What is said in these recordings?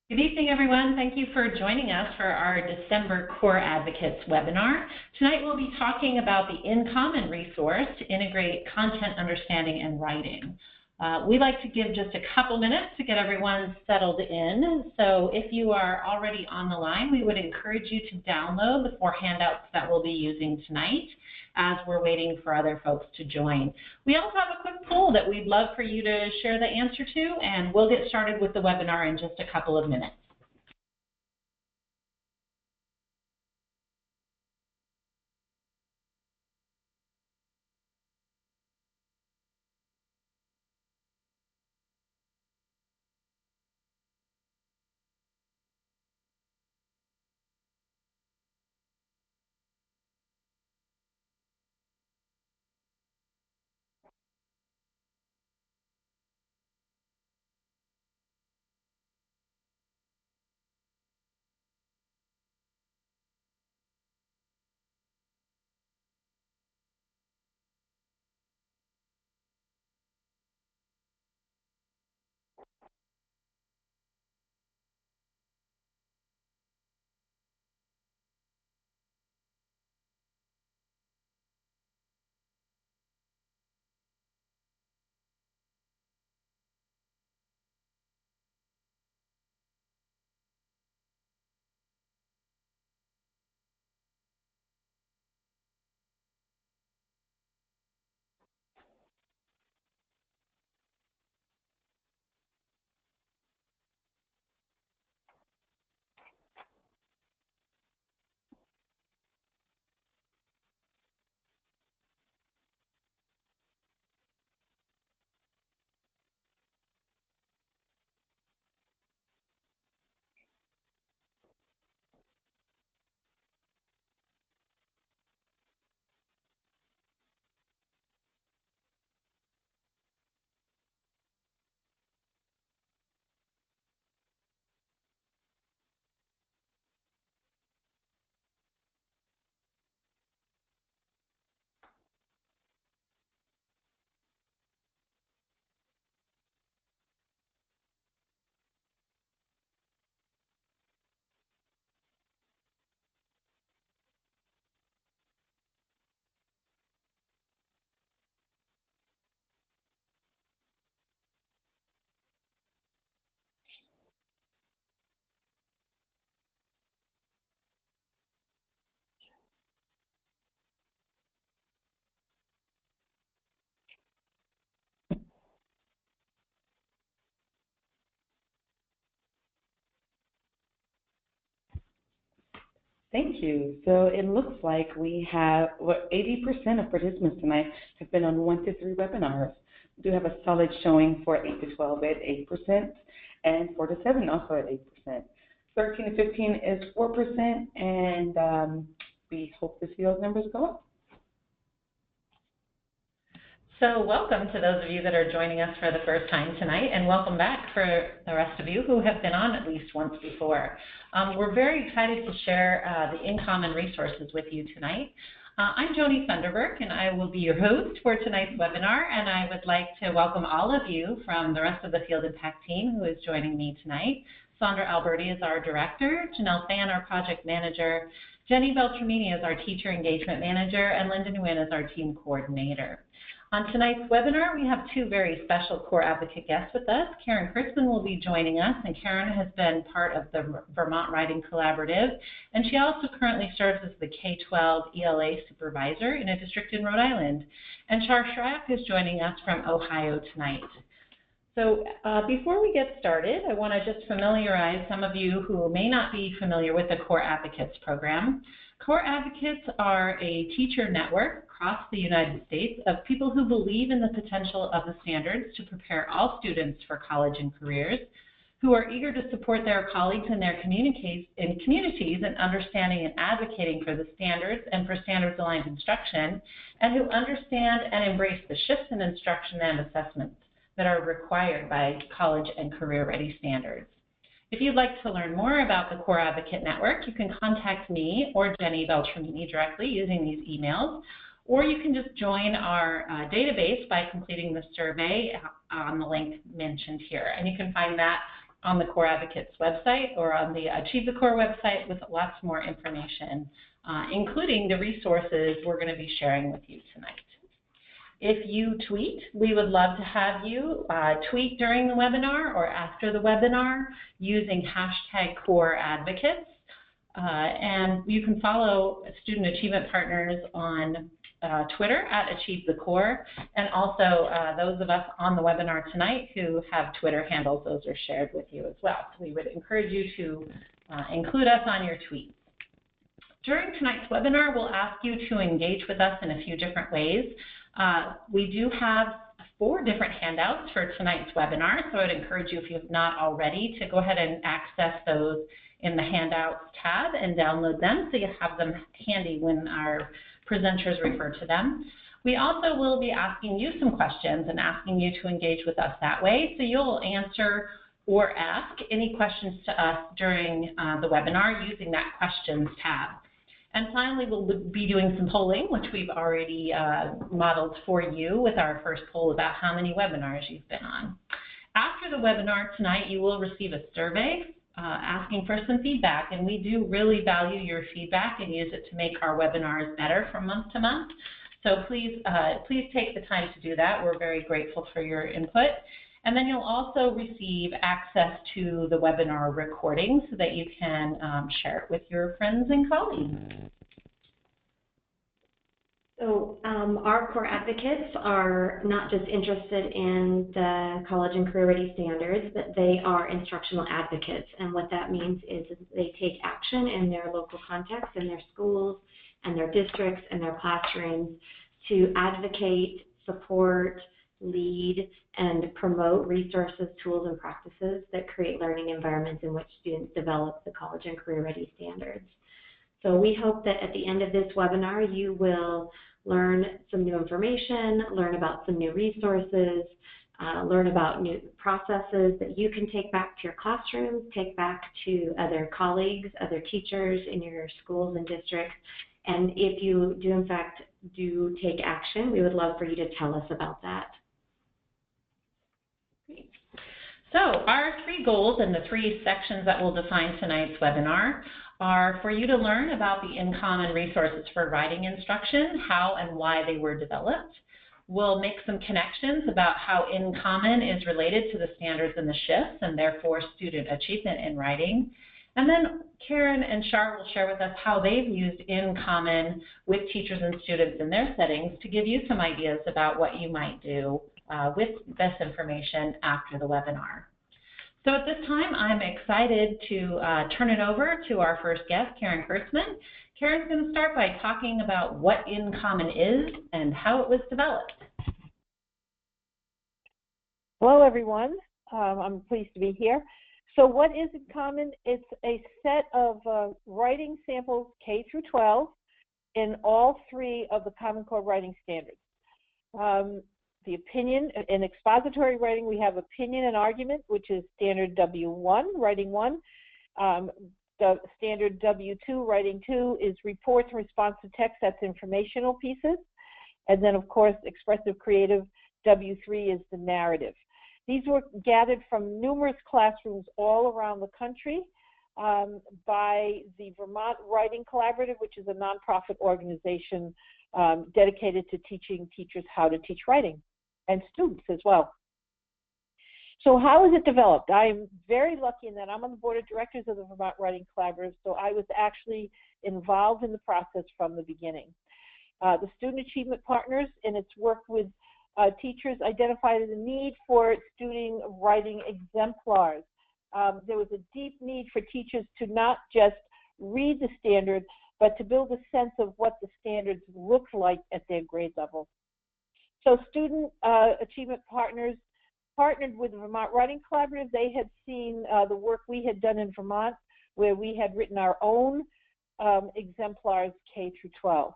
Good evening, everyone. Thank you for joining us for our December Core Advocates webinar. Tonight we'll be talking about the In Common resource to integrate content understanding and writing. We'd like to give just a couple minutes to get everyone settled in. So if you are already on the line, we would encourage you to download the 4 handouts that we'll be using tonight as we're waiting for other folks to join. We also have a quick poll that we'd love for you to share the answer to, and we'll get started with the webinar in just a couple of minutes. Thank you. So it looks like we have 80% of participants tonight have been on 1 to 3 webinars. We do have a solid showing for 8 to 12 at 8% and 4 to 7 also at 8%. 13 to 15 is 4%, and we hope to see those numbers go up. So welcome to those of you that are joining us for the first time tonight, and welcome back for the rest of you who have been on at least once before. We're very excited to share the In Common resources with you tonight. I'm Joni Thunderberg, and I will be your host for tonight's webinar, and I would like to welcome all of you from the rest of the Field Impact team who is joining me tonight. Sandra Alberti is our director, Janelle Fan, our project manager, Jenny Beltramini is our teacher engagement manager, and Linda Nguyen is our team coordinator. On tonight's webinar, we have 2 very special core advocate guests with us. Karen Crispin will be joining us, and Karen has been part of the Vermont Writing Collaborative, and she also currently serves as the K-12 ELA supervisor in a district in Rhode Island. And Char Schrack is joining us from Ohio tonight. So before we get started, I want to just familiarize some of you who may not be familiar with the Core Advocates program. Core Advocates are a teacher network across the United States of people who believe in the potential of the standards to prepare all students for college and careers, who are eager to support their colleagues in their communities in understanding and advocating for the standards and for standards-aligned instruction, and who understand and embrace the shifts in instruction and assessments that are required by college and career-ready standards. If you'd like to learn more about the Core Advocate Network, you can contact me or Jenny Beltramini directly using these emails, or you can just join our database by completing the survey on the link mentioned here. And you can find that on the Core Advocates website or on the Achieve the Core website with lots more information, including the resources we're going to be sharing with you tonight. If you tweet, we would love to have you tweet during the webinar or after the webinar using hashtag Core Advocates. And you can follow Student Achievement Partners on Twitter at Achieve the Core, and also those of us on the webinar tonight who have Twitter handles, those are shared with you as well. So we would encourage you to include us on your tweets. During tonight's webinar, we'll ask you to engage with us in a few different ways. We do have 4 different handouts for tonight's webinar, so I'd encourage you, if you have not already, to go ahead and access those in the Handouts tab and download them so you have them handy when our presenters refer to them. We also will be asking you some questions and asking you to engage with us that way, so you'll answer or ask any questions to us during the webinar using that Questions tab. And finally, we'll be doing some polling, which we've already modeled for you with our first poll about how many webinars you've been on. After the webinar tonight, you will receive a survey asking for some feedback, and we do really value your feedback and use it to make our webinars better from month to month. So please take the time to do that. We're very grateful for your input. And then you'll also receive access to the webinar recording so that you can share it with your friends and colleagues. So our core advocates are not just interested in the college and career ready standards, but they are instructional advocates. And what that means is they take action in their local context, in their schools and their districts and their classrooms to advocate, support, lead, and promote resources, tools, and practices that create learning environments in which students develop the college and career ready standards. So we hope that at the end of this webinar, you will learn some new information, learn about some new resources, learn about new processes that you can take back to your classrooms, take back to other colleagues, other teachers in your schools and districts. And if you do, in fact, take action, we would love for you to tell us about that. Great. So our 3 goals and the 3 sections that will define tonight's webinar are for you to learn about the in-common resources for writing instruction, how and why they were developed. We'll make some connections about how in-common is related to the standards and the shifts and therefore student achievement in writing. And then Karen and Shar will share with us how they've used in-common with teachers and students in their settings to give you some ideas about what you might do with this information after the webinar. So at this time, I'm excited to turn it over to our first guest, Karen Kurtzman. Karen's going to start by talking about what in-common is and how it was developed. Hello, everyone. I'm pleased to be here. So what is in-common? It's a set of writing samples K through 12 in all 3 of the Common Core writing standards. The opinion, in expository writing, we have opinion and argument, which is standard W1, writing 1. The standard W2, writing 2, is reports and response to text, that's informational pieces. And then, of course, expressive creative, W3 is the narrative. These were gathered from numerous classrooms all around the country by the Vermont Writing Collaborative, which is a nonprofit organization dedicated to teaching teachers how to teach writing, and students as well. So how is it developed? I'm very lucky in that I'm on the board of directors of the Vermont Writing Collaborative, so I was actually involved in the process from the beginning. The Student Achievement Partners, in its work with teachers, identified the need for student writing exemplars. There was a deep need for teachers to not just read the standard, but to build a sense of what the standards look like at their grade level. So Student Achievement Partners partnered with the Vermont Writing Collaborative. They had seen the work we had done in Vermont, where we had written our own exemplars K through 12.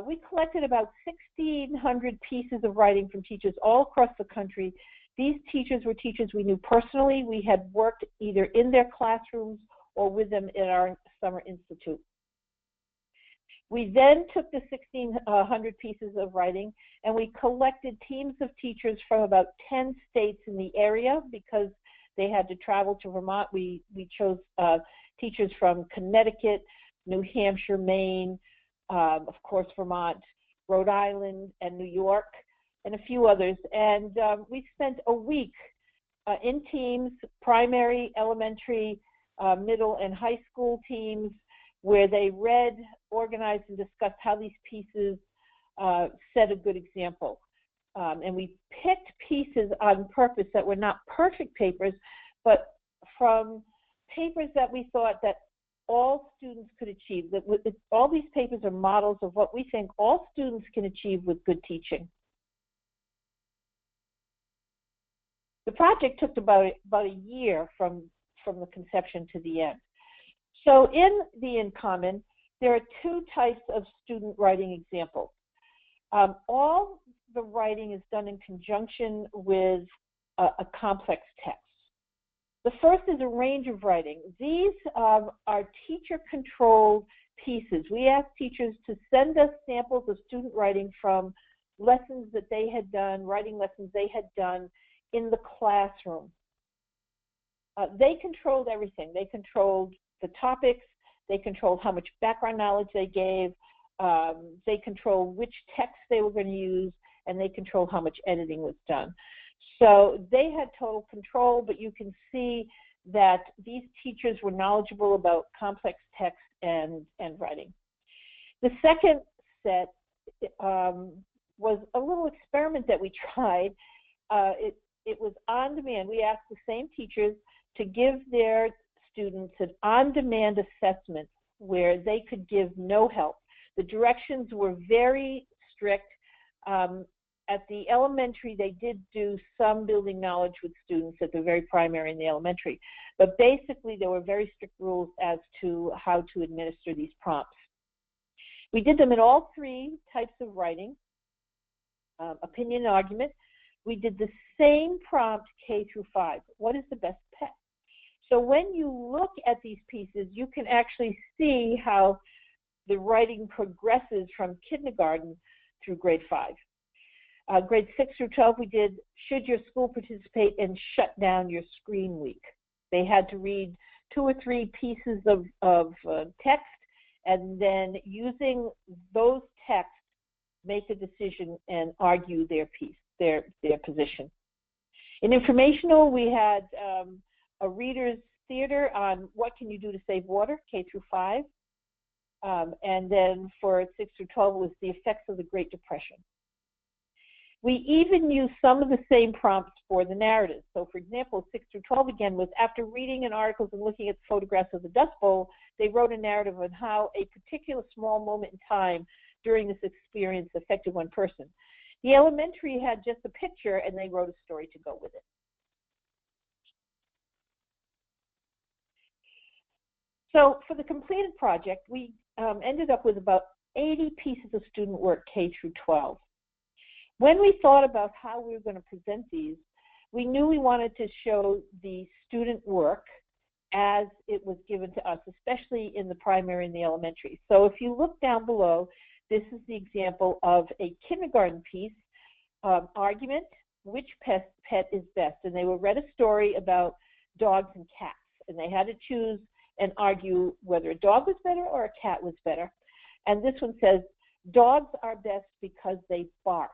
We collected about 1,600 pieces of writing from teachers all across the country. These teachers were teachers we knew personally. We had worked either in their classrooms or with them in our summer institute. We then took the 1,600 pieces of writing and we collected teams of teachers from about 10 states in the area, because They had to travel to Vermont. We chose teachers from Connecticut, New Hampshire, Maine, of course Vermont, Rhode Island, and New York, and a few others. And we spent a week in teams, primary, elementary, middle, and high school teams, where they read, organized, and discussed how these pieces set a good example. And we picked pieces on purpose that were not perfect papers, but from papers that we thought that all students could achieve. All these papers are models of what we think all students can achieve with good teaching. The project took about a year from the conception to the end. So in the In Common, there are two types of student writing examples. All the writing is done in conjunction with a complex text. The first is a range of writing. These are teacher-controlled pieces. We asked teachers to send us samples of student writing from lessons that they had done, writing lessons they had done in the classroom. They controlled everything. They controlled the topics. They controlled how much background knowledge they gave. They controlled which text they were going to use, and they controlled how much editing was done. So they had total control, but you can see that these teachers were knowledgeable about complex text and writing. The second set was a little experiment that we tried. It was on demand. We asked the same teachers to give their students an on-demand assessment where they could give no help. The directions were very strict. At the elementary, they did do some building knowledge with students at the very primary and the elementary. But basically, there were very strict rules as to how to administer these prompts. We did them in all three types of writing, opinion and argument. We did the same prompt K through 5. What is the best pet? So when you look at these pieces, you can actually see how the writing progresses from kindergarten through grade 5. Grade 6 through 12, we did, should your school participate in shut down your screen week? They had to read 2 or 3 pieces of text, and then using those texts, make a decision and argue their piece, their position. In informational, we had a reader's theater on what can you do to save water, K through 5. And then for 6 through 12 was the effects of the Great Depression. We even used some of the same prompts for the narratives. So for example, 6 through 12 again was after reading an article and looking at photographs of the Dust Bowl, they wrote a narrative on how a particular small moment in time during this experience affected one person. The elementary had just a picture and they wrote a story to go with it. So for the completed project, we ended up with about 80 pieces of student work K through 12. When we thought about how we were going to present these, we knew we wanted to show the student work as it was given to us, especially in the primary and the elementary. So if you look down below, this is the example of a kindergarten piece, argument, which pet is best? And they were read a story about dogs and cats, and they had to choose and argue whether a dog was better or a cat was better. And this one says, dogs are best because they bark.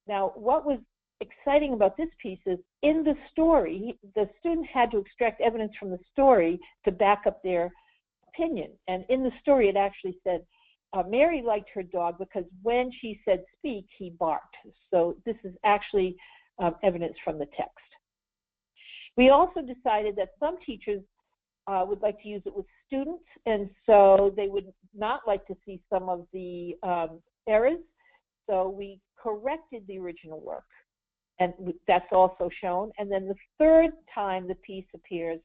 Now, what was exciting about this piece is in the story, the student had to extract evidence from the story to back up their opinion. And in the story, it actually said, Mary liked her dog because when she said speak, he barked. So this is actually evidence from the text. We also decided that some teachers would like to use it with students, and so they would not like to see some of the errors. So we corrected the original work, and that's also shown. And then the third time the piece appears,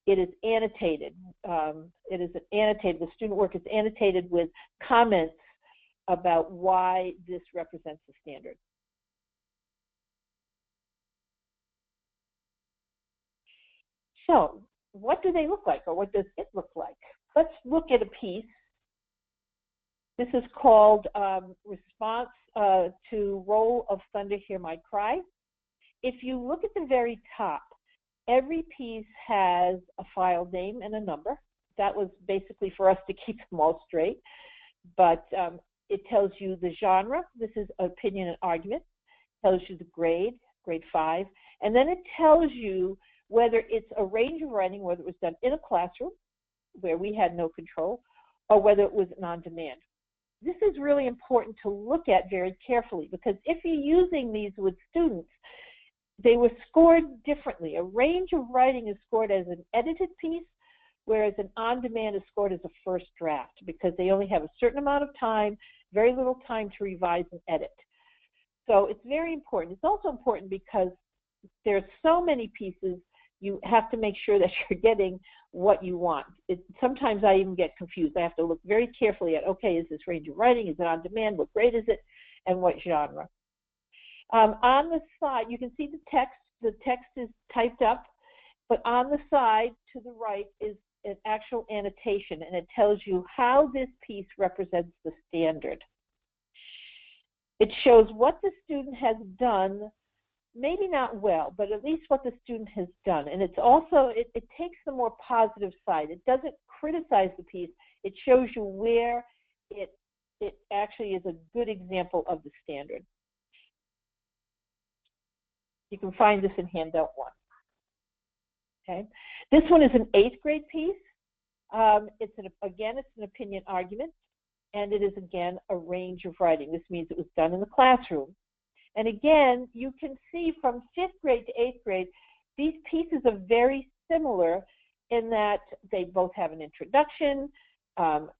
it is annotated. It is annotated. The student work is annotated with comments about why this represents the standard. So what do they look like, or what does it look like? Let's look at a piece. This is called Response to Roll of Thunder, Hear My Cry. If you look at the very top, Every piece has a file name and a number. That was basically for us to keep them all straight. But it tells you the genre. This is opinion and argument. It tells you the grade, grade 5. And then it tells you whether it's a range of writing, whether it was done in a classroom, where we had no control, or whether it was on demand. This is really important to look at very carefully, because if you're using these with students, they were scored differently. A range of writing is scored as an edited piece, whereas an on-demand is scored as a first draft, because they only have a certain amount of time, very little time to revise and edit. So it's very important. It's also important because there's so many pieces, you have to make sure that you're getting what you want. Sometimes I even get confused. I have to look very carefully at, okay, is this range of writing? Is it on demand? What grade is it? And what genre? On the side, you can see the text. The text is typed up, but on the side to the right is an actual annotation, and it tells you how this piece represents the standard. It shows what the student has done, maybe not well, but at least what the student has done. And it's also, it takes the more positive side. It doesn't criticize the piece. It shows you where it actually is a good example of the standard. You can find this in handout 1. Okay, this one is an 8th grade piece. Again, it's an opinion argument, and it is again a range of writing. This means it was done in the classroom. And again, you can see from 5th grade to 8th grade, these pieces are very similar in that they both have an introduction.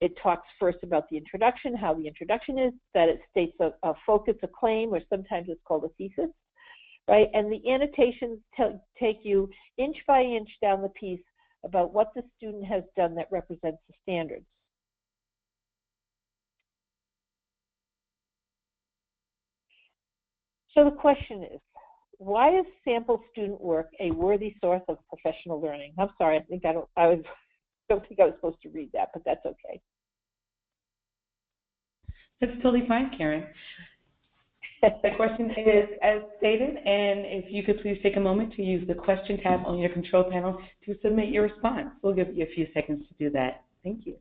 It talks first about the introduction, how the introduction is, that it states a focus, a claim, or sometimes it's called a thesis. Right, and the annotations take you inch by inch down the piece about what the student has done that represents the standards. So the question is, why is sample student work a worthy source of professional learning? I'm sorry, I don't think I was supposed to read that, but that's okay. That's totally fine, Karen. The question is as stated, and if you could please take a moment to use the question tab on your control panel to submit your response. We'll give you a few seconds to do that. Thank you.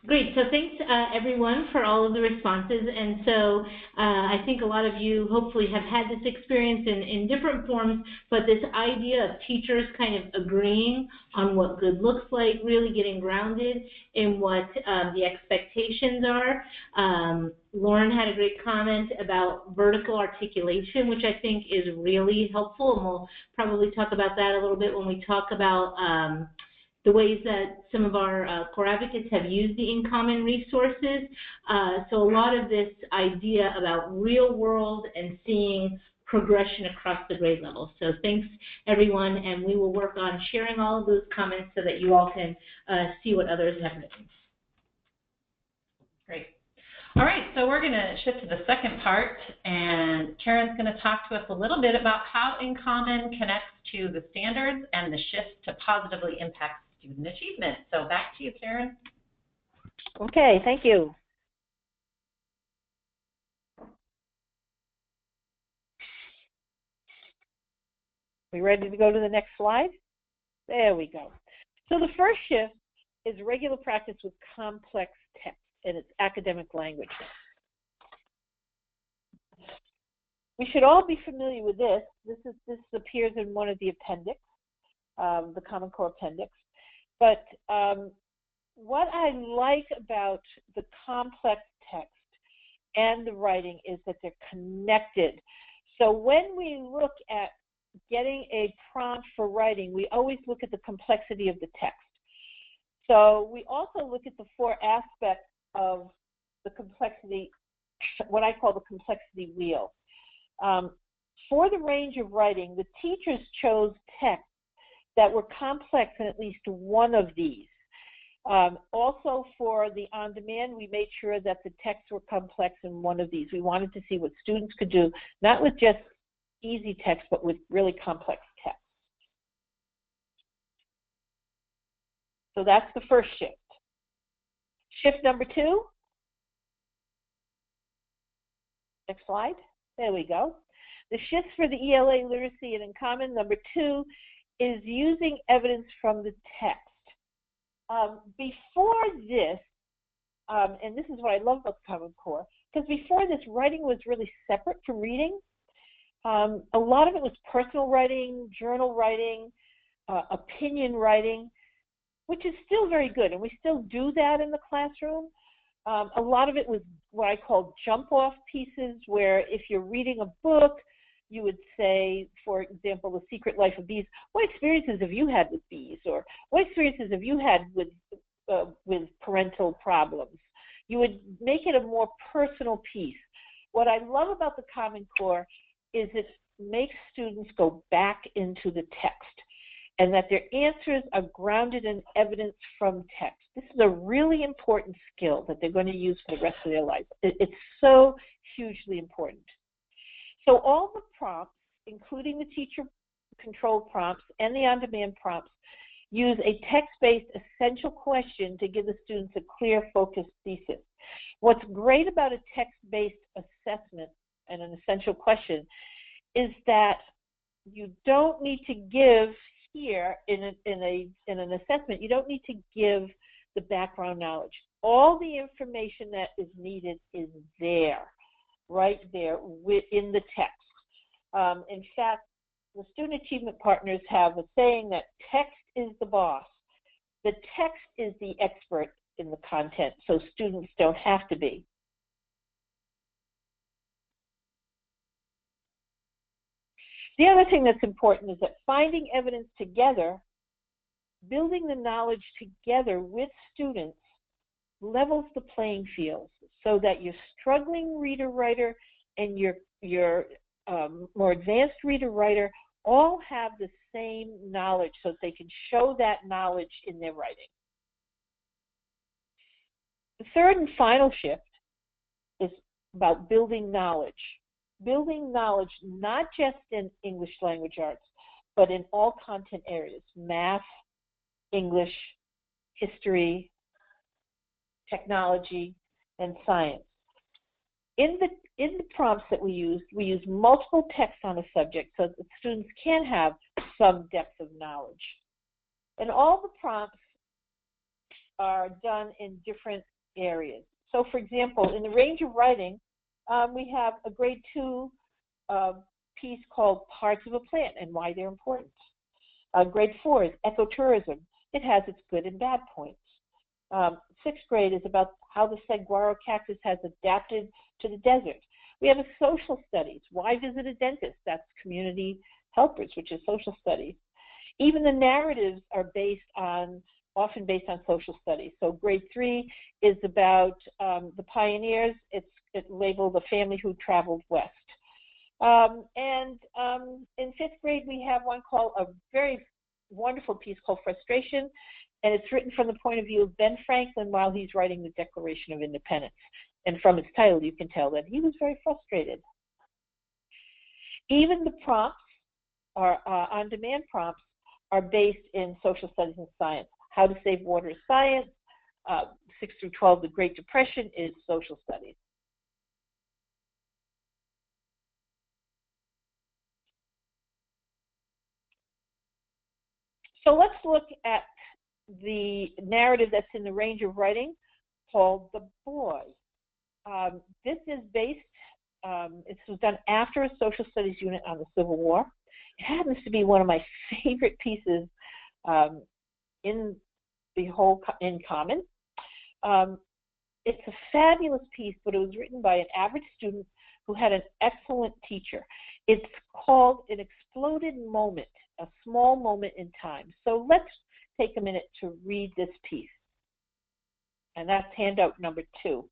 Great. So thanks, everyone, for all of the responses. And so I think a lot of you hopefully have had this experience in different forms, but this idea of teachers kind of agreeing on what good looks like, really getting grounded in what the expectations are. Lauren had a great comment about vertical articulation, which I think is really helpful, and we'll probably talk about that a little bit when we talk about the ways that some of our core advocates have used the in-common resources. So a lot of this idea about real world and seeing progression across the grade level. So thanks, everyone, and we will work on sharing all of those comments so that you all can see what others have written. Great. All right, so we're going to shift to the second part, and Karen's going to talk to us a little bit about how in-common connects to the standards and the shift to positively impact student achievement. So back to you, Karen. Okay, thank you. We ready to go to the next slide? There we go. So the first shift is regular practice with complex text and its academic language. We should all be familiar with this. This appears in one of the appendix, the Common Core appendix. But what I like about the complex text and the writing is that they're connected. So when we look at getting a prompt for writing, we always look at the complexity of the text. So we also look at the 4 aspects of the complexity, what I call the complexity wheel. For the range of writing, the teachers chose texts that were complex in at least one of these. Also for the on-demand, we made sure that the texts were complex in one of these. We wanted to see what students could do, not with just easy text, but with really complex text. So that's the first shift. Shift number 2. Next slide. There we go. The shifts for the ELA literacy and in common, number 2, is using evidence from the text. Before this, and this is what I love about the Common Core, because before this, writing was really separate from reading. A lot of it was personal writing, journal writing, opinion writing, which is still very good, and we still do that in the classroom. A lot of it was what I call jump-off pieces, where if you're reading a book, you would say, for example, The Secret Life of Bees, what experiences have you had with bees? Or what experiences have you had with parental problems? You would make it a more personal piece. What I love about the Common Core is it makes students go back into the text and that their answers are grounded in evidence from text. This is a really important skill that they're going to use for the rest of their life. It's so hugely important. So all the prompts, including the teacher-controlled prompts and the on-demand prompts, use a text-based essential question to give the students a clear, focused thesis. What's great about a text-based assessment and an essential question is that you don't need to give here in an assessment, you don't need to give the background knowledge. All the information that is needed is there, right there within the text. In fact, the Student Achievement Partners have a saying that text is the boss. The text is the expert in the content, so students don't have to be. The other thing that's important is that finding evidence together, building the knowledge together with students, levels the playing field so that your struggling reader-writer and your more advanced reader-writer all have the same knowledge so that they can show that knowledge in their writing. The third and final shift is about building knowledge. Building knowledge not just in English language arts, but in all content areas, math, English, history, technology, and science. In the prompts that we use multiple texts on a subject so that students can have some depth of knowledge. And all the prompts are done in different areas. So for example, in the range of writing, we have a grade 2 piece called Parts of a Plant and Why They're Important. Grade 4 is Ecotourism. It has its good and bad points. 6th grade is about how the saguaro cactus has adapted to the desert. We have a social studies. Why visit a dentist? That's community helpers, which is social studies. Even the narratives are often based on social studies. So grade 3 is about the pioneers. It's labeled The Family Who Traveled West. In 5th grade, we have one called a very wonderful piece called Frustration, and it's written from the point of view of Ben Franklin while he's writing the Declaration of Independence. And from its title, you can tell that he was very frustrated. Even the prompts, on-demand prompts, are based in social studies and science. How to Save Water is science. 6 through 12, the Great Depression is social studies. So let's look at the narrative that's in the range of writing called The Boy. This is based, it was done after a social studies unit on the Civil War. It happens to be one of my favorite pieces in the whole in Common. It's a fabulous piece, but it was written by an average student who had an excellent teacher. It's called An Exploded Moment, a small moment in time. So let's take a minute to read this piece. And that's handout number 2.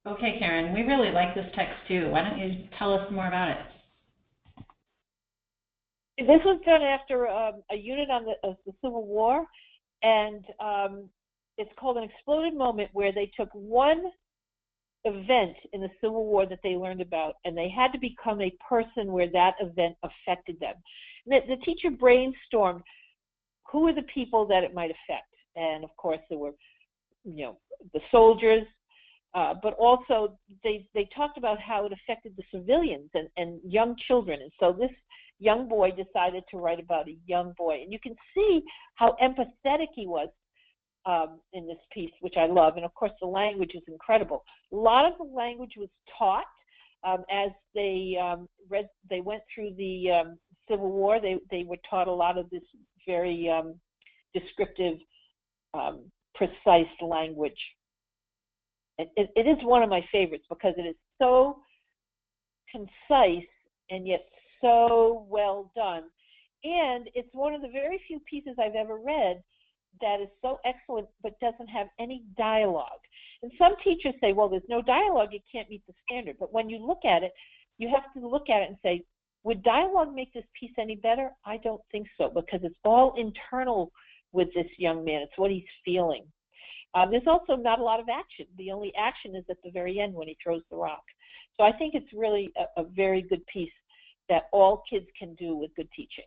Okay, Karen, we really like this text too. Why don't you tell us more about it? This was done after a unit on the Civil War, and it's called An Exploded Moment, where they took one event in the Civil War that they learned about, and they had to become a person where that event affected them. And the teacher brainstormed who are the people that it might affect, and of course there were, the soldiers, but also they talked about how it affected the civilians and young children. And so this young boy decided to write about a young boy, and you can see how empathetic he was in this piece, which I love. And of course the language is incredible. A lot of the language was taught as they went through the Civil War. They were taught a lot of this very descriptive, precise language. It is one of my favorites because it is so concise and yet so well done. And it's one of the very few pieces I've ever read that is so excellent but doesn't have any dialogue. And some teachers say, well, there's no dialogue, it can't meet the standard. But when you look at it, you have to look at it and say, would dialogue make this piece any better? I don't think so, because it's all internal with this young man. It's what he's feeling. There's also not a lot of action. The only action is at the very end when he throws the rock. So I think it's really a very good piece that all kids can do with good teaching.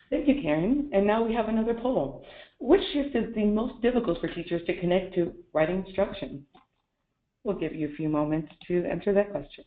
Thank you, Karen. And now we have another poll. Which shift is the most difficult for teachers to connect to writing instruction? We'll give you a few moments to answer that question.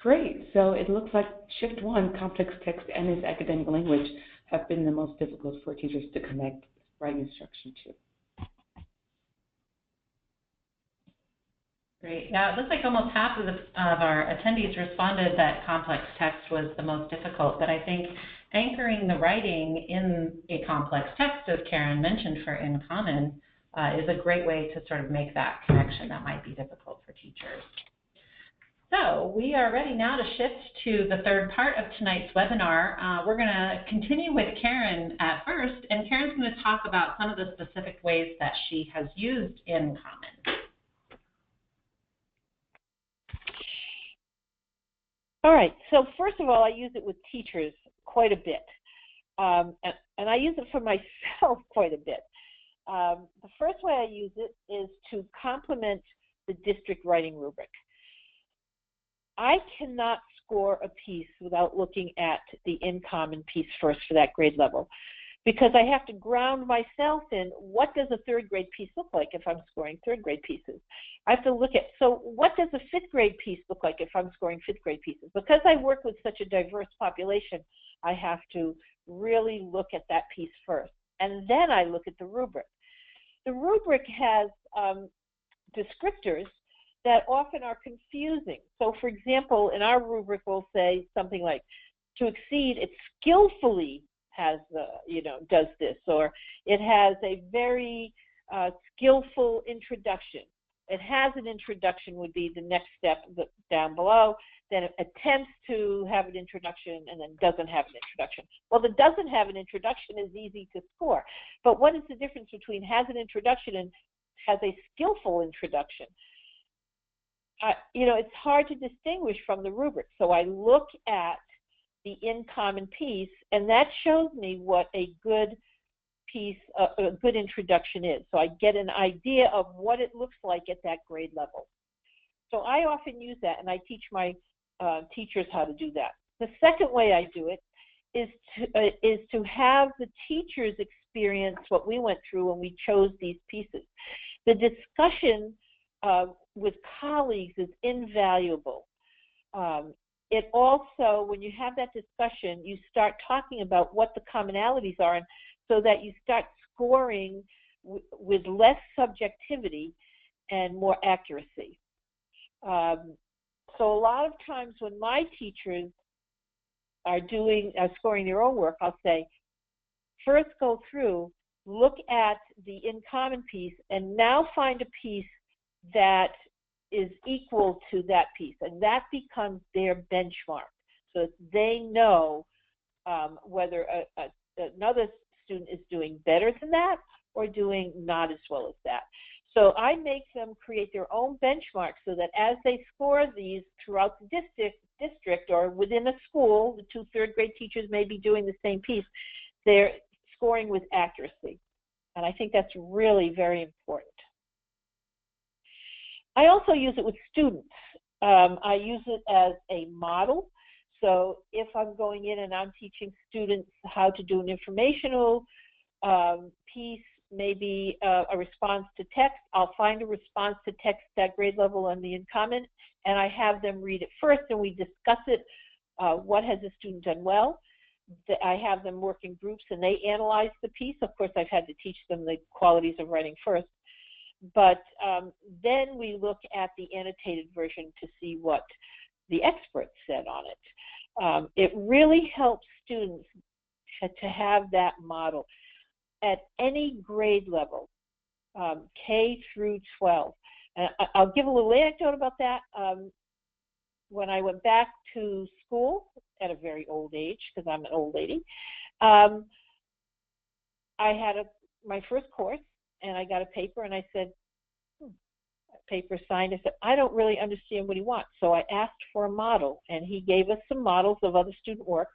Great. So it looks like shift one, complex text and its academic language, have been the most difficult for teachers to connect writing instruction to. Great. Yeah, it looks like almost half of our attendees responded that complex text was the most difficult, but I think anchoring the writing in a complex text, as Karen mentioned for In Common, is a great way to sort of make that connection that might be difficult for teachers. So we are ready now to shift to the third part of tonight's webinar. We're going to continue with Karen at first, and Karen's going to talk about some of the specific ways that she has used In Common. All right, so first of all, I use it with teachers quite a bit, and I use it for myself quite a bit. The first way I use it is to complement the district writing rubric. I cannot score a piece without looking at the In Common piece first for that grade level, because I have to ground myself in what does a third grade piece look like if I'm scoring third grade pieces. I have to look at, so what does a fifth grade piece look like if I'm scoring fifth grade pieces? Because I work with such a diverse population, I have to really look at that piece first. And then I look at the rubric. The rubric has descriptors that often are confusing. So for example, in our rubric we'll say something like, to exceed, it skillfully has, does this, or it has a very skillful introduction. It has an introduction would be the next step down below. Then it attempts to have an introduction and then doesn't have an introduction. Well, the doesn't have an introduction is easy to score. But what is the difference between has an introduction and has a skillful introduction? It's hard to distinguish from the rubric. So I look at the In Common piece, and that shows me what a good piece, a good introduction is. So I get an idea of what it looks like at that grade level. So I often use that, and I teach my teachers how to do that. The second way I do it is to have the teachers experience what we went through when we chose these pieces. The discussion with colleagues is invaluable. It also, when you have that discussion, you start talking about what the commonalities are, and so that you start scoring with less subjectivity and more accuracy. So a lot of times when my teachers are scoring their own work, I'll say, first go through, look at the In Common piece, and now find a piece that is equal to that piece, and that becomes their benchmark, so that they know whether another student is doing better than that or doing not as well as that. So I make them create their own benchmark so that as they score these throughout the district or within a school, the 2 third grade teachers may be doing the same piece, they're scoring with accuracy. And I think that's really very important. I also use it with students. I use it as a model. So if I'm going in and I'm teaching students how to do an informational piece, maybe a response to text, I'll find a response to text at grade level on the In Common, and I have them read it first, and we discuss it. What has the student done well? I have them work in groups, and they analyze the piece. Of course, I've had to teach them the qualities of writing first. But then we look at the annotated version to see what the experts said on it. It really helps students to have that model at any grade level, K through 12. And I'll give a little anecdote about that. When I went back to school at a very old age, because I'm an old lady, I had my first course, and I got a paper, and I said, paper signed. I said, I don't really understand what he wants. So I asked for a model, and he gave us some models of other student work.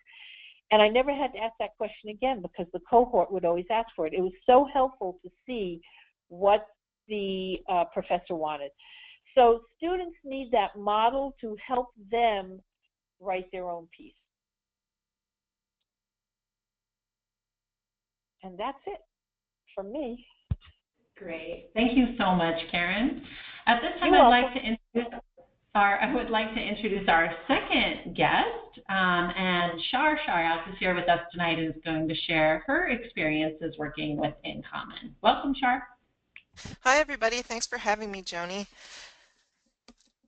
And I never had to ask that question again because the cohort would always ask for it. It was so helpful to see what the professor wanted. So students need that model to help them write their own piece. And that's it from me. Great. Thank you so much, Karen. At this time, You're I'd welcome. like to introduce I would like to introduce our second guest, and Shar Shariat is here with us tonight and is going to share her experiences working with InCommon. Welcome, Shar. Hi, everybody. Thanks for having me, Joni.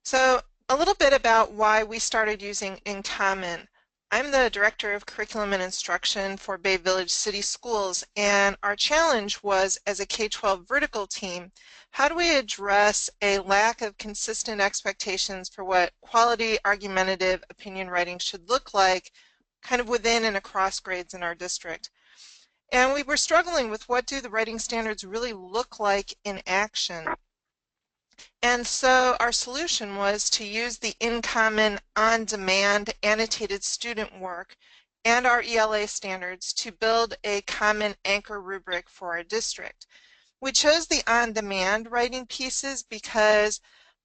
So a little bit about why we started using InCommon. I'm the Director of Curriculum and Instruction for Bay Village City Schools, and our challenge was, as a K-12 vertical team, how do we address a lack of consistent expectations for what quality argumentative opinion writing should look like kind of within and across grades in our district. And we were struggling with what do the writing standards really look like in action. And so our solution was to use the InCommon on-demand annotated student work and our ELA standards to build a common anchor rubric for our district. We chose the on-demand writing pieces because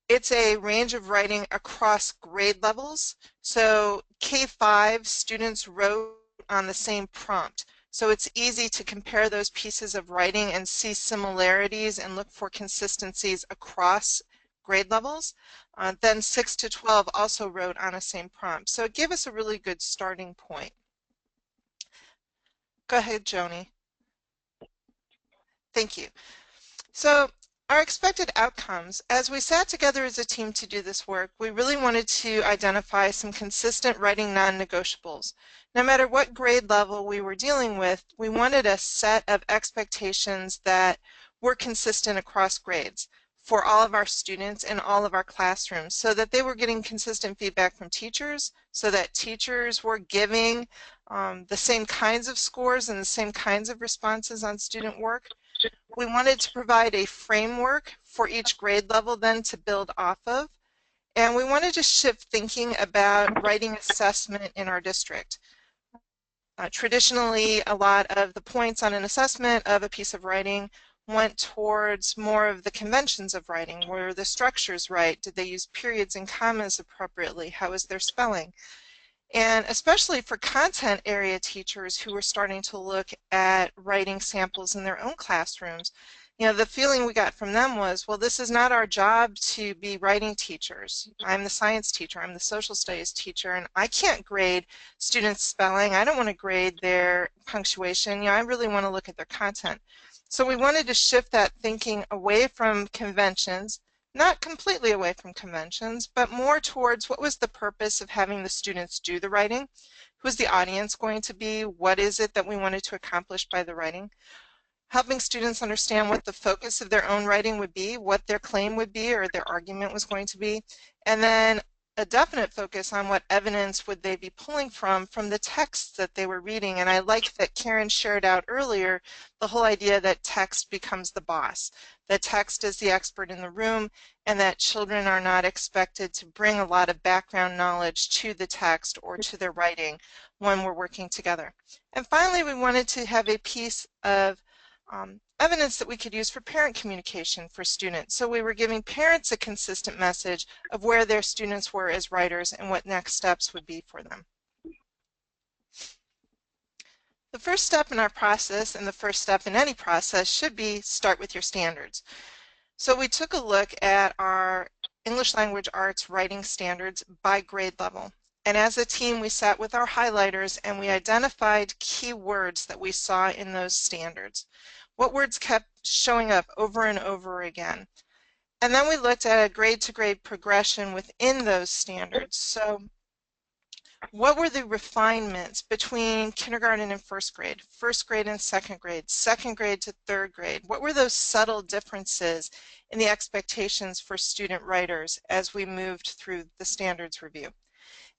it's a range of writing across grade levels. So K-5 students wrote on the same prompt. So it's easy to compare those pieces of writing and see similarities and look for consistencies across grade levels. Then 6 to 12 also wrote on the same prompt. So it gave us a really good starting point. Go ahead, Joni. Thank you. So our expected outcomes, as we sat together as a team to do this work, we really wanted to identify some consistent writing non-negotiables. No matter what grade level we were dealing with, we wanted a set of expectations that were consistent across grades for all of our students in all of our classrooms, so that they were getting consistent feedback from teachers, so that teachers were giving the same kinds of scores and the same kinds of responses on student work. We wanted to provide a framework for each grade level then to build off of, and we wanted to shift thinking about writing assessment in our district. Traditionally, a lot of the points on an assessment of a piece of writing went towards more of the conventions of writing. Were the structures right? Did they use periods and commas appropriately? How was their spelling? And especially for content area teachers who were starting to look at writing samples in their own classrooms, you know, the feeling we got from them was, well, this is not our job to be writing teachers. I'm the science teacher, I'm the social studies teacher, and I can't grade students' spelling. I don't want to grade their punctuation. You know, I really want to look at their content. So we wanted to shift that thinking away from conventions, not completely away from conventions, but more towards what was the purpose of having the students do the writing? Who is the audience going to be? What is it that we wanted to accomplish by the writing? Helping students understand what the focus of their own writing would be, what their claim would be or their argument was going to be, and then a definite focus on what evidence would they be pulling from the texts that they were reading. And I like that Karen shared out earlier the whole idea that text becomes the boss, that text is the expert in the room, and that children are not expected to bring a lot of background knowledge to the text or to their writing when we're working together. And finally, we wanted to have a piece of evidence that we could use for parent communication for students. So we were giving parents a consistent message of where their students were as writers and what next steps would be for them. The first step in our process, and the first step in any process, should be start with your standards. So we took a look at our English Language Arts writing standards by grade level. And as a team, we sat with our highlighters and we identified key words that we saw in those standards. What words kept showing up over and over again? And then we looked at a grade-to-grade progression within those standards. So what were the refinements between kindergarten and first grade and second grade to third grade? What were those subtle differences in the expectations for student writers as we moved through the standards review?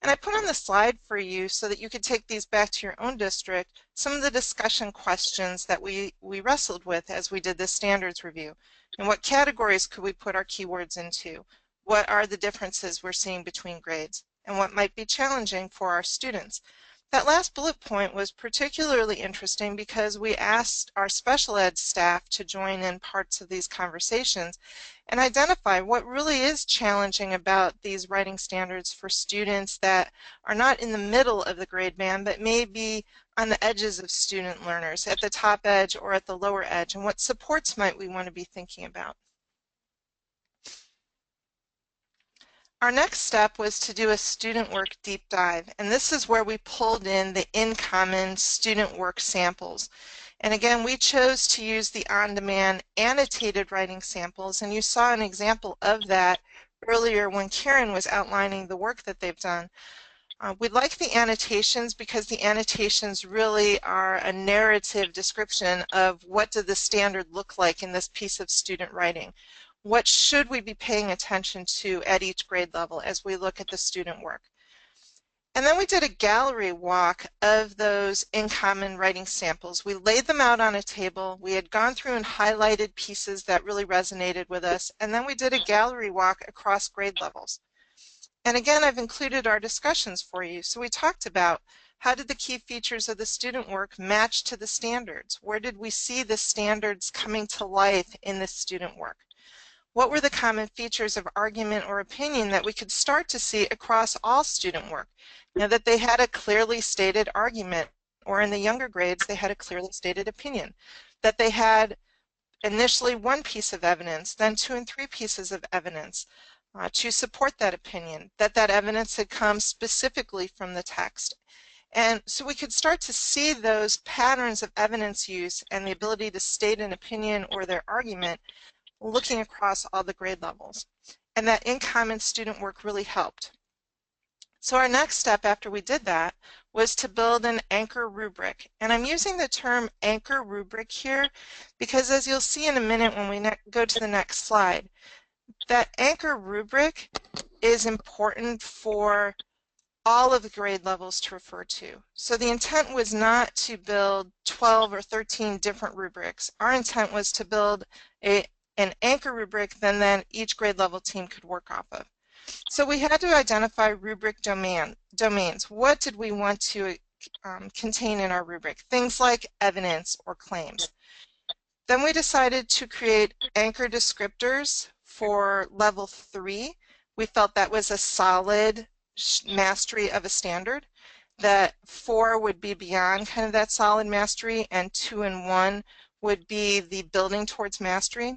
And I put on the slide for you so that you could take these back to your own district, some of the discussion questions that we wrestled with as we did this standards review. And what categories could we put our keywords into? What are the differences we're seeing between grades? And what might be challenging for our students? That last bullet point was particularly interesting because we asked our special ed staff to join in parts of these conversations and identify what really is challenging about these writing standards for students that are not in the middle of the grade band but may be on the edges of student learners, at the top edge or at the lower edge, and what supports might we want to be thinking about. Our next step was to do a student work deep dive, and this is where we pulled in the in-common student work samples. And again, we chose to use the on-demand annotated writing samples, and you saw an example of that earlier when Karen was outlining the work that they've done. We like the annotations because the annotations really are a narrative description of what did the standard look like in this piece of student writing. What should we be paying attention to at each grade level as we look at the student work? And then we did a gallery walk of those in-common writing samples. We laid them out on a table. We had gone through and highlighted pieces that really resonated with us, and then we did a gallery walk across grade levels. And again, I've included our discussions for you. So we talked about how did the key features of the student work match to the standards? Where did we see the standards coming to life in the student work? What were the common features of argument or opinion that we could start to see across all student work? Now that they had a clearly stated argument, or in the younger grades, they had a clearly stated opinion. That they had initially one piece of evidence, then 2 and 3 pieces of evidence to support that opinion, that that evidence had come specifically from the text. And so we could start to see those patterns of evidence use and the ability to state an opinion or their argument looking across all the grade levels. And that in-common student work really helped. So our next step after we did that was to build an anchor rubric. And I'm using the term anchor rubric here because, as you'll see in a minute when we go to the next slide, that anchor rubric is important for all of the grade levels to refer to. So the intent was not to build 12 or 13 different rubrics. Our intent was to build an anchor rubric then each grade level team could work off of. So we had to identify rubric domains. What did we want to contain in our rubric? Things like evidence or claims. Then we decided to create anchor descriptors for level 3. We felt that was a solid mastery of a standard, that 4 would be beyond kind of that solid mastery, and 2 and 1 would be the building towards mastery.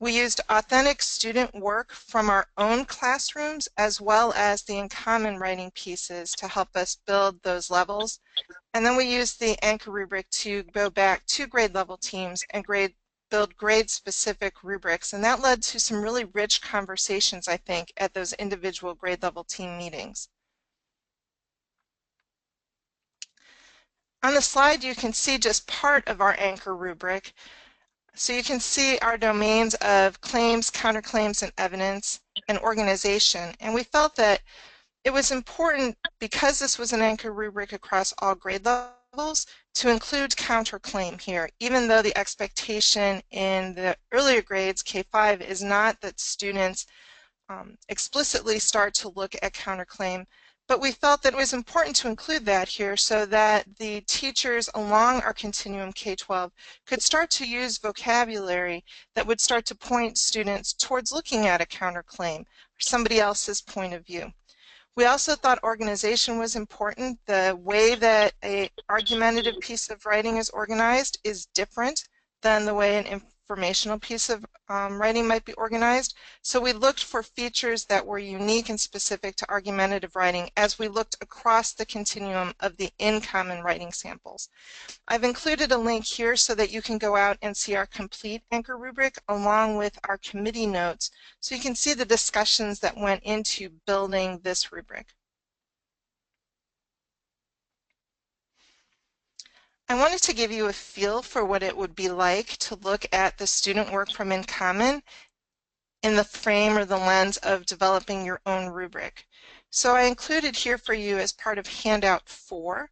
We used authentic student work from our own classrooms as well as the in-common writing pieces to help us build those levels. And then we used the anchor rubric to go back to grade level teams and build grade-specific rubrics. And that led to some really rich conversations, I think, at those individual grade level team meetings. On the slide, you can see just part of our anchor rubric. So you can see our domains of claims, counterclaims, and evidence, and organization. And we felt that it was important, because this was an anchor rubric across all grade levels, to include counterclaim here, even though the expectation in the earlier grades, K5, is not that students explicitly start to look at counterclaim. But we felt that it was important to include that here so that the teachers along our continuum K-12 could start to use vocabulary that would start to point students towards looking at a counterclaim or somebody else's point of view. We also thought organization was important. The way that an argumentative piece of writing is organized is different than the way an informational piece of writing might be organized. So we looked for features that were unique and specific to argumentative writing as we looked across the continuum of the in-common writing samples. I've included a link here so that you can go out and see our complete anchor rubric along with our committee notes so you can see the discussions that went into building this rubric. I wanted to give you a feel for what it would be like to look at the student work from in common in the frame or the lens of developing your own rubric. So I included here for you as part of handout 4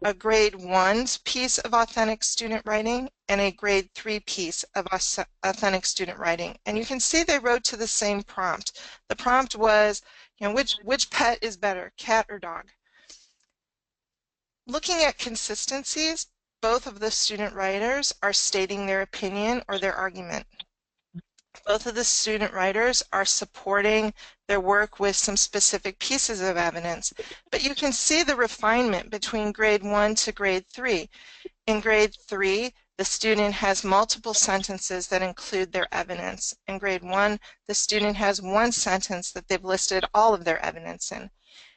a grade 1's piece of authentic student writing and a grade 3 piece of authentic student writing. And you can see they wrote to the same prompt. The prompt was, which pet is better, cat or dog? Looking at consistencies, both of the student writers are stating their opinion or their argument. Both of the student writers are supporting their work with some specific pieces of evidence, but you can see the refinement between grade 1 to grade 3. In grade 3, the student has multiple sentences that include their evidence. In grade 1, the student has one sentence that they've listed all of their evidence in.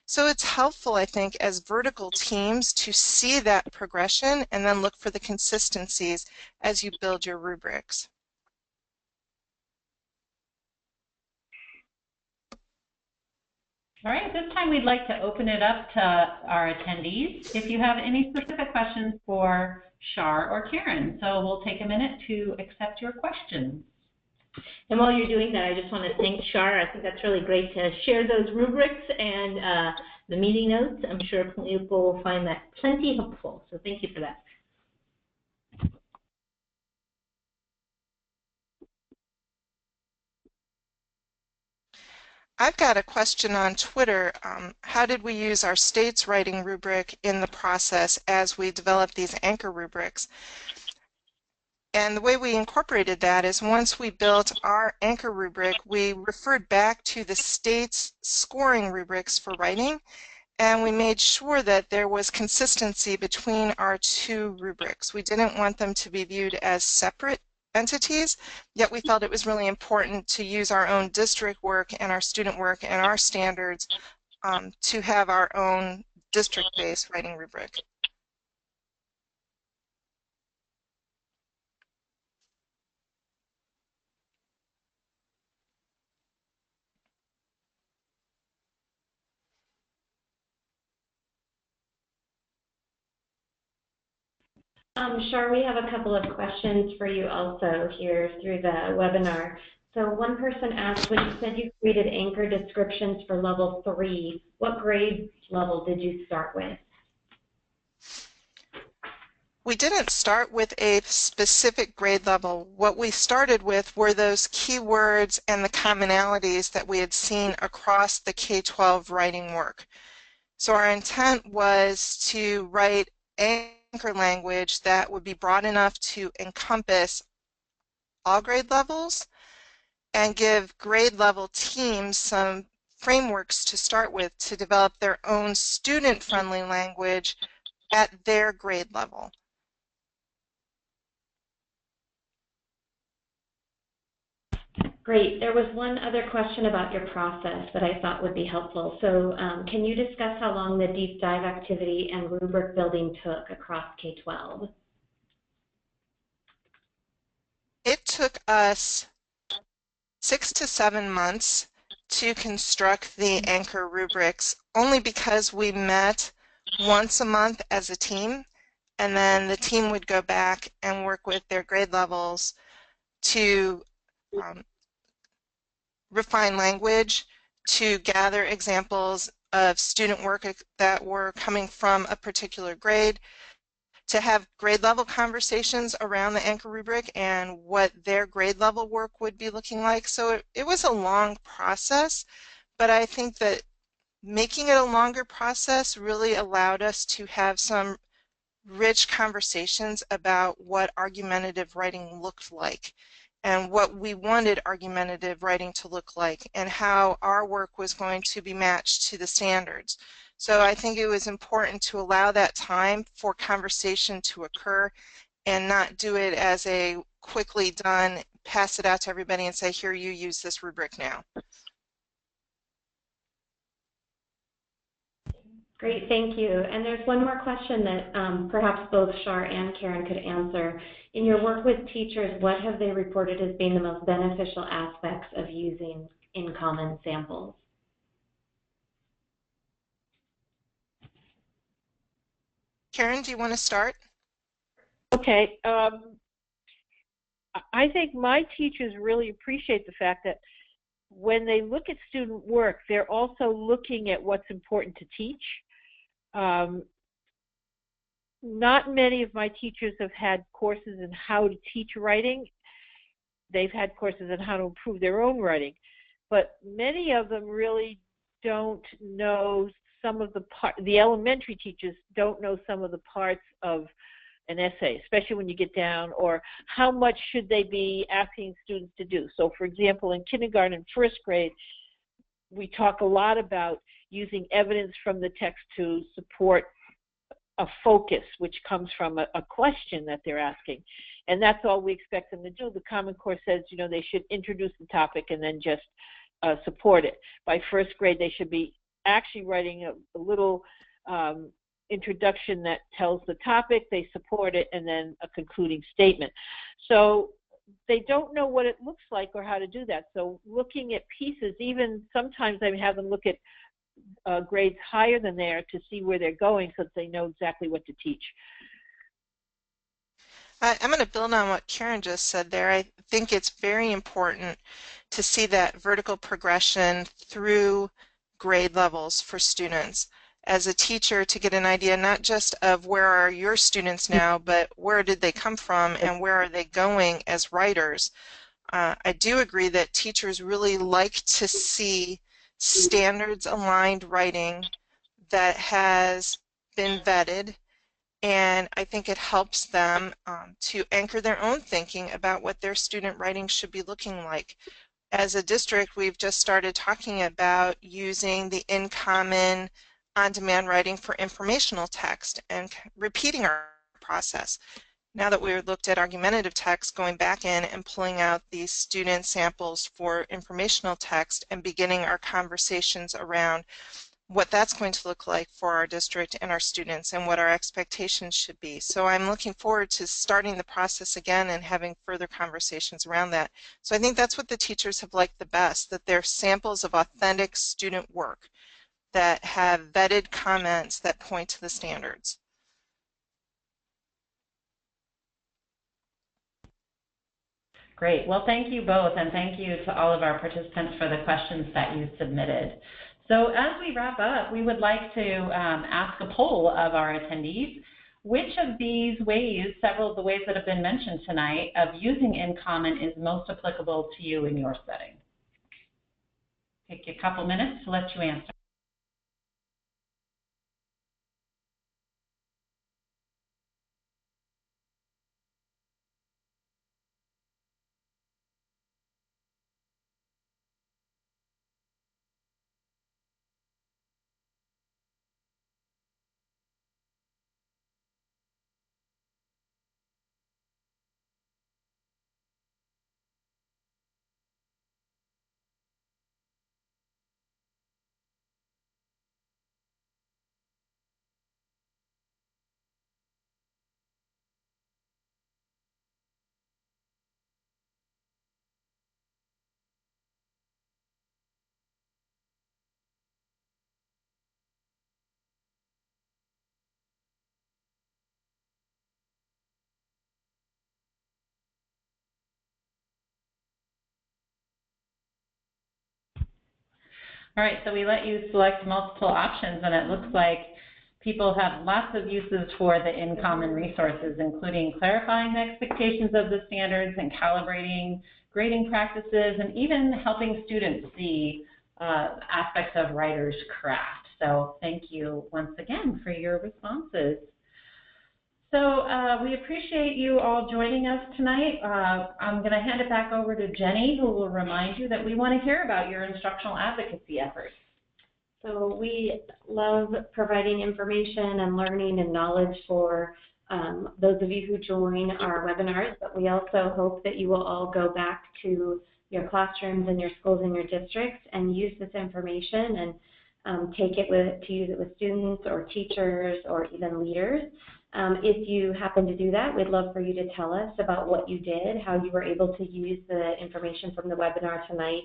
So it's helpful, I think, as vertical teams to see that progression and then look for the consistencies as you build your rubrics. All right, this time we'd like to open it up to our attendees if you have any specific questions for Shar or Karen. So we'll take a minute to accept your questions. And while you're doing that, I just want to thank Shar. I think that's really great to share those rubrics and the meeting notes. I'm sure people will find that plenty helpful. So thank you for that. I've got a question on Twitter. How did we use our state's writing rubric in the process as we developed these anchor rubrics? And the way we incorporated that is once we built our anchor rubric, we referred back to the state's scoring rubrics for writing, and we made sure that there was consistency between our two rubrics. We didn't want them to be viewed as separate entities, yet we felt it was really important to use our own district work and our student work and our standards to have our own district-based writing rubric. Shar, we have a couple of questions for you also here through the webinar. So one person asked, when you said you created anchor descriptions for level 3, what grade level did you start with? We didn't start with a specific grade level. What we started with were those keywords and the commonalities that we had seen across the K-12 writing work. So our intent was to write anchor language that would be broad enough to encompass all grade levels and give grade level teams some frameworks to start with to develop their own student-friendly language at their grade level. Great. There was one other question about your process that I thought would be helpful. So can you discuss how long the deep dive activity and rubric building took across K-12? It took us 6 to 7 months to construct the anchor rubrics, only because we met once a month as a team, and then the team would go back and work with their grade levels to refine language, to gather examples of student work that were coming from a particular grade, to have grade level conversations around the anchor rubric and what their grade level work would be looking like. So it was a long process, but I think that making it a longer process really allowed us to have some rich conversations about what argumentative writing looked like and what we wanted argumentative writing to look like and how our work was going to be matched to the standards. So I think it was important to allow that time for conversation to occur and not do it as a quickly done, pass it out to everybody and say, here, you use this rubric now. Great, thank you. And there's one more question that perhaps both Shar and Karen could answer. In your work with teachers, what have they reported as being the most beneficial aspects of using in-common samples? Karen, do you want to start? Okay. I think my teachers really appreciate the fact that when they look at student work, they're also looking at what's important to teach. Not many of my teachers have had courses in how to teach writing. They've had courses on how to improve their own writing, but many of them really don't know some of the elementary teachers don't know some of the parts of an essay, especially when you get down, or how much should they be asking students to do. So for example, in kindergarten and first grade, we talk a lot about using evidence from the text to support a focus, which comes from a question that they're asking. And that's all we expect them to do. The Common Core says, you know, they should introduce the topic and then just support it. By first grade, they should be actually writing a little introduction that tells the topic, they support it, and then a concluding statement. So they don't know what it looks like or how to do that. So looking at pieces, even sometimes I have them look at grades higher than there to see where they're going so that they know exactly what to teach. I'm going to build on what Karen just said there. I think it's very important to see that vertical progression through grade levels for students. As a teacher, to get an idea not just of where are your students now, but where did they come from and where are they going as writers. I do agree that teachers really like to see standards-aligned writing that has been vetted, and I think it helps them to anchor their own thinking about what their student writing should be looking like. As a district, we've just started talking about using the in-common on-demand writing for informational text and repeating our process. Now that we've looked at argumentative text, going back in and pulling out these student samples for informational text and beginning our conversations around what that's going to look like for our district and our students and what our expectations should be. So I'm looking forward to starting the process again and having further conversations around that. So I think that's what the teachers have liked the best, that they're samples of authentic student work that have vetted comments that point to the standards. Great. Well, thank you both, and thank you to all of our participants for the questions that you submitted. So as we wrap up, we would like to ask a poll of our attendees. Which of these ways, several of the ways that have been mentioned tonight, of using in common is most applicable to you in your setting? Take a couple minutes to let you answer. All right, so we let you select multiple options, and it looks like people have lots of uses for the in-common resources, including clarifying the expectations of the standards and calibrating grading practices, and even helping students see aspects of writers' craft. So thank you once again for your responses. So we appreciate you all joining us tonight. I'm going to hand it back over to Jenny, who will remind you that we want to hear about your instructional advocacy efforts. So we love providing information and learning and knowledge for those of you who join our webinars, but we also hope that you will all go back to your classrooms and your schools and your districts and use this information and take it to use it with students or teachers or even leaders. If you happen to do that, we'd love for you to tell us about what you did, how you were able to use the information from the webinar tonight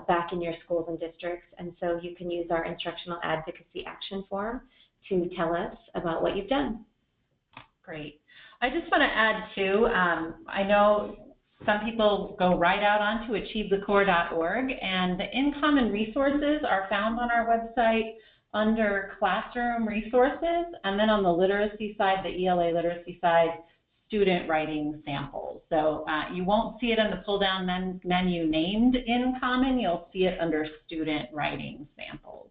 back in your schools and districts. And so you can use our instructional advocacy action form to tell us about what you've done. Great. I just want to add too, I know some people go right out onto achievethecore.org, and the in-common resources are found on our website under classroom resources, and then on the literacy side, the ELA literacy side, student writing samples. So you won't see it in the pull-down menu named in common, you'll see it under student writing samples.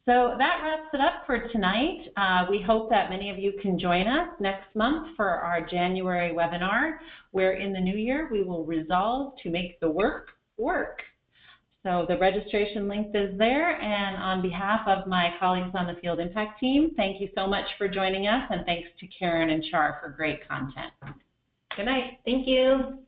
So that wraps it up for tonight. We hope that many of you can join us next month for our January webinar, where in the new year we will resolve to make the work work. So the registration link is there, and on behalf of my colleagues on the Field Impact team, thank you so much for joining us, and thanks to Karen and Char for great content. Good night. Thank you.